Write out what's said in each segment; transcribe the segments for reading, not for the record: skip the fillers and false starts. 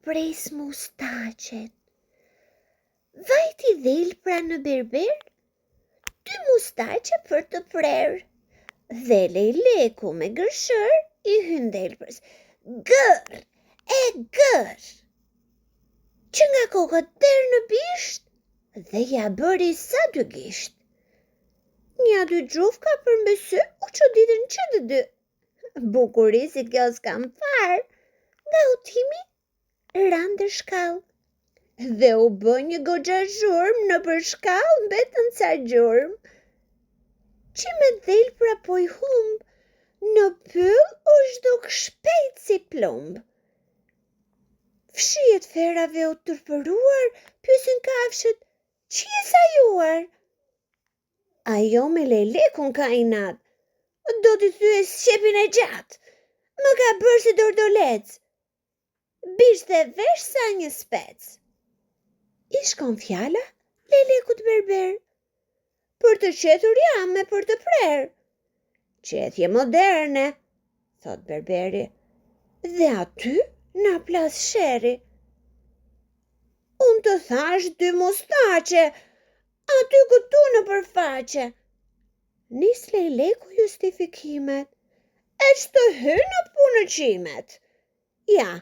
pres mustaqet. Vajti dhel pra në berber, 2 mustaqe për të prerë. Dhe Lejleku me gërshër i hyn delpres. Gër, e gër! Që nga kokët der në bisht, dhe ja bëri sa 2 gisht. Nja 2 gjufka për mbesë, u që ditën që dy. Bukuri si kjo s'kam parë, nga utimi randë shkallë. Dhe u bë një goxha zhurmë në për shkallë mbetën ca gjurmë. Që me dhelpra po i humb, në pyll u zhduk shpejt si plumb. Fshiet ferave u tërpëruar, pyesin kafshët, që je sajuar? Ajo me Lejlekun ka inat, do t'i thyes shqepin e gjatë, më ka bërë si dordolec, bisht dhe vesh sa një spec. I shkon fjala Lejlekut berber, për të qetur jam me për të prerë. Qetje moderne, thot berberi, dhe aty na plas sheri. Unë të thash 2 mustaqe, aty këtu në përfaqe. Nis Lejleku justifikimet, e që të hy në punëqimet. Ja,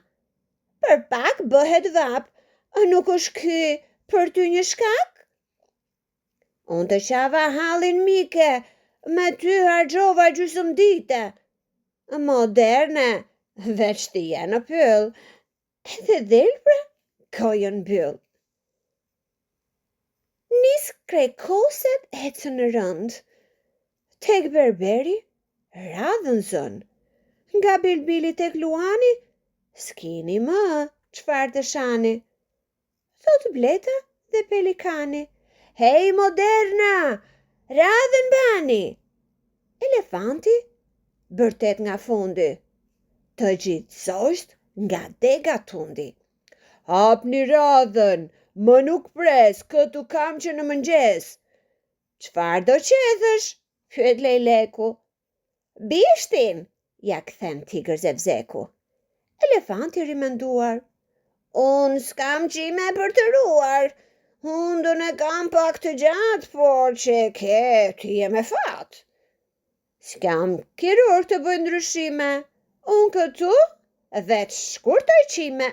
për pak bëhet vap, nuk është ky për ty një shkak? Unë të qava halin mike, me ty hargjova gjysmë dite. Moderne, veç ti je në pyll, edhe dhelpra kojën byll. Nis krekoset ecën në rënd, tek berberi radhën zën. Nga bilbili tek luani, s'kini më qfar të shani. Thot bleta dhe pelikani, hej moderna, radhën bani. Elefanti bërtet nga fundi, të gjithsosht nga dega tundi. Hapni radhën, më nuk pres, këtu kam që në mëngjes. Qfar do qethësh? Pyet Lejleku. Bishtin, ja kthen tigër zevzeku. Elefanti rimenduar, unë s'kam qime për të ruar, hundën e kam pak të gjatë, por që ke ti je me fat. S'kam kirur të bëj ndryshime, unë këtu veç shkurtoj qime.